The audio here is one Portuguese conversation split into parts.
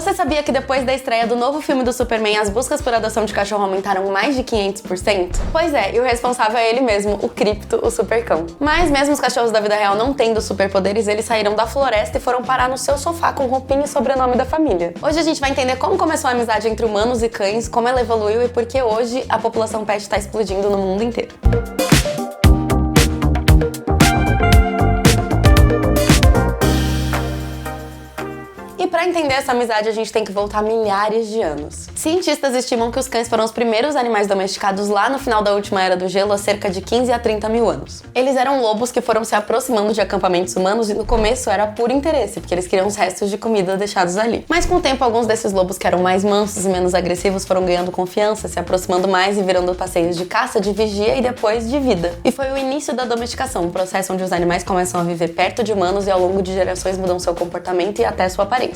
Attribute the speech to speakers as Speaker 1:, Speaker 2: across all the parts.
Speaker 1: Você sabia que depois da estreia do novo filme do Superman, as buscas por adoção de cachorro aumentaram mais de 500%? Pois é, e o responsável é ele mesmo, o Krypto, o supercão. Mas mesmo os cachorros da vida real não tendo superpoderes, eles saíram da floresta e foram parar no seu sofá com roupinha e sobrenome da família. Hoje a gente vai entender como começou a amizade entre humanos e cães, como ela evoluiu e por que hoje a população pet está explodindo no mundo inteiro. E para entender essa amizade, a gente tem que voltar milhares de anos. Cientistas estimam que os cães foram os primeiros animais domesticados lá no final da última era do gelo, há cerca de 15 a 30 mil anos. Eles eram lobos que foram se aproximando de acampamentos humanos e no começo era por interesse, porque eles queriam os restos de comida deixados ali. Mas com o tempo, alguns desses lobos que eram mais mansos e menos agressivos foram ganhando confiança, se aproximando mais e virando passeios de caça, de vigia e depois de vida. E foi o início da domesticação, um processo onde os animais começam a viver perto de humanos e ao longo de gerações mudam seu comportamento e até sua aparência.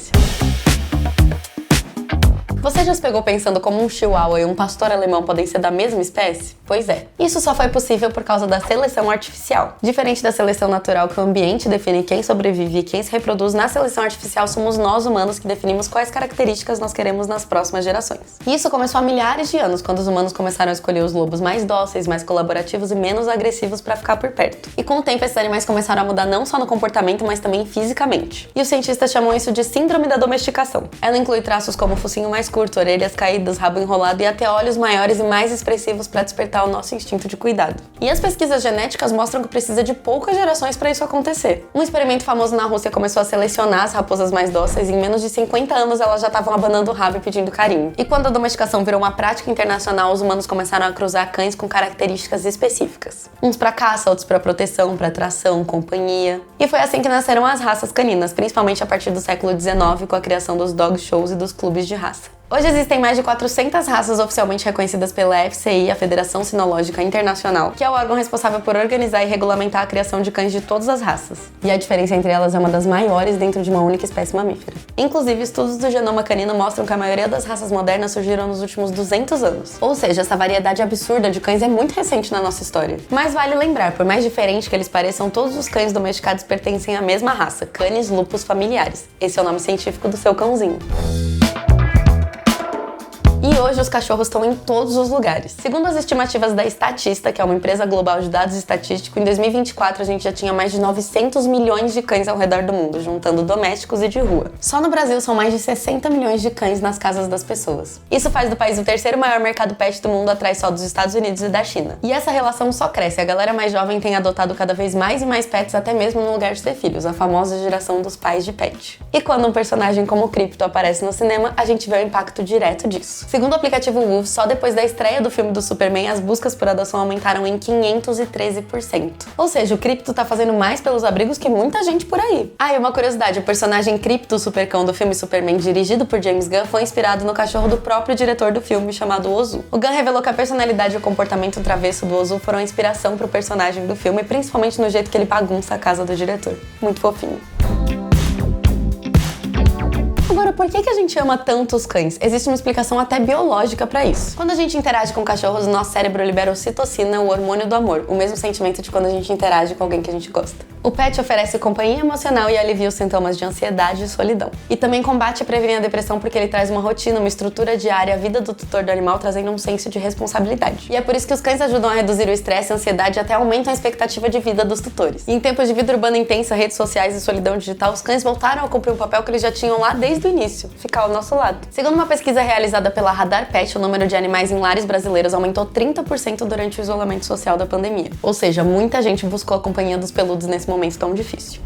Speaker 1: Você já se pegou pensando como um chihuahua e um pastor alemão podem ser da mesma espécie? Pois é. Isso só foi possível por causa da seleção artificial. Diferente da seleção natural que o ambiente define quem sobrevive e quem se reproduz, na seleção artificial somos nós humanos que definimos quais características nós queremos nas próximas gerações. E isso começou há milhares de anos, quando os humanos começaram a escolher os lobos mais dóceis, mais colaborativos e menos agressivos para ficar por perto. E com o tempo esses animais começaram a mudar não só no comportamento, mas também fisicamente. E os cientistas chamam isso de síndrome da domesticação. Ela inclui traços como focinho mais curto, orelhas caídas, rabo enrolado e até olhos maiores e mais expressivos para despertar o nosso instinto de cuidado. E as pesquisas genéticas mostram que precisa de poucas gerações para isso acontecer. Um experimento famoso na Rússia começou a selecionar as raposas mais dóceis e em menos de 50 anos elas já estavam abanando o rabo e pedindo carinho. E quando a domesticação virou uma prática internacional, os humanos começaram a cruzar cães com características específicas. Uns para caça, outros para proteção, para atração, companhia. E foi assim que nasceram as raças caninas, principalmente a partir do século XIX, com a criação dos dog shows e dos clubes de raça. Hoje existem mais de 400 raças oficialmente reconhecidas pela FCI, a Federação Sinológica Internacional, que é o órgão responsável por organizar e regulamentar a criação de cães de todas as raças. E a diferença entre elas é uma das maiores dentro de uma única espécie mamífera. Inclusive, estudos do genoma canino mostram que a maioria das raças modernas surgiram nos últimos 200 anos. Ou seja, essa variedade absurda de cães é muito recente na nossa história. Mas vale lembrar, por mais diferente que eles pareçam, todos os cães domesticados pertencem à mesma raça, Canis lupus familiaris. Esse é o nome científico do seu cãozinho. E hoje os cachorros estão em todos os lugares. Segundo as estimativas da Statista, que é uma empresa global de dados estatísticos, em 2024 a gente já tinha mais de 900 milhões de cães ao redor do mundo, juntando domésticos e de rua. Só no Brasil são mais de 60 milhões de cães nas casas das pessoas. Isso faz do país o terceiro maior mercado pet do mundo, atrás só dos Estados Unidos e da China. E essa relação só cresce, a galera mais jovem tem adotado cada vez mais e mais pets, até mesmo no lugar de ter filhos, a famosa geração dos pais de pet. E quando um personagem como o Krypto aparece no cinema, a gente vê o impacto direto disso. Segundo o aplicativo Woof, só depois da estreia do filme do Superman, as buscas por adoção aumentaram em 513%. Ou seja, o Krypto tá fazendo mais pelos abrigos que muita gente por aí. Ah, e uma curiosidade, o personagem Krypto, o supercão do filme Superman, dirigido por James Gunn, foi inspirado no cachorro do próprio diretor do filme, chamado Ozu. O Gunn revelou que a personalidade e o comportamento travesso do Ozu foram a inspiração pro personagem do filme, principalmente no jeito que ele bagunça a casa do diretor. Muito fofinho. Agora, por que a gente ama tanto os cães? Existe uma explicação até biológica pra isso. Quando a gente interage com cachorros, nosso cérebro libera ocitocina, o hormônio do amor, o mesmo sentimento de quando a gente interage com alguém que a gente gosta. O pet oferece companhia emocional e alivia os sintomas de ansiedade e solidão. E também combate e previne a depressão porque ele traz uma rotina, uma estrutura diária à vida do tutor do animal, trazendo um senso de responsabilidade. E é por isso que os cães ajudam a reduzir o estresse, a ansiedade e até aumentam a expectativa de vida dos tutores. E em tempos de vida urbana intensa, redes sociais e solidão digital, os cães voltaram a cumprir um papel que eles já tinham lá desde o início, ficar ao nosso lado. Segundo uma pesquisa realizada pela Radar Pet, o número de animais em lares brasileiros aumentou 30% durante o isolamento social da pandemia. Ou seja, muita gente buscou a companhia dos peludos nesse momento tão difícil.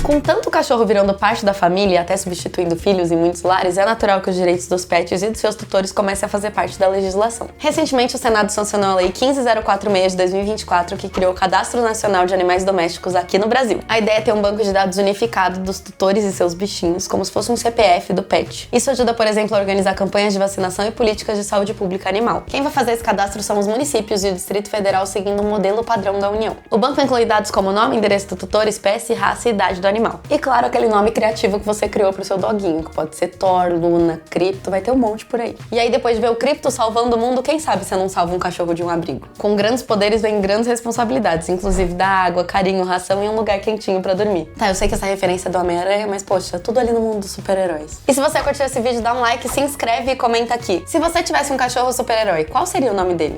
Speaker 1: Com tanto cachorro virando parte da família e até substituindo filhos em muitos lares, é natural que os direitos dos pets e dos seus tutores comecem a fazer parte da legislação. Recentemente, o Senado sancionou a Lei 15046 de 2024, que criou o Cadastro Nacional de Animais Domésticos aqui no Brasil. A ideia é ter um banco de dados unificado dos tutores e seus bichinhos, como se fosse um CPF do pet. Isso ajuda, por exemplo, a organizar campanhas de vacinação e políticas de saúde pública animal. Quem vai fazer esse cadastro são os municípios e o Distrito Federal, seguindo um modelo padrão da União. O banco inclui dados como nome, endereço do tutor, espécie, raça e idade do animal. animal. E claro, aquele nome criativo que você criou pro seu doguinho, que pode ser Thor, Luna, Krypto, vai ter um monte por aí. E aí depois de ver o Krypto salvando o mundo, quem sabe você não salva um cachorro de um abrigo? Com grandes poderes vem grandes responsabilidades, inclusive da água, carinho, ração e um lugar quentinho pra dormir. Tá, eu sei que essa referência é do Homem-Aranha, mas poxa, tudo ali no mundo dos super-heróis. E se você curtiu esse vídeo, dá um like, se inscreve e comenta aqui. Se você tivesse um cachorro super-herói, qual seria o nome dele?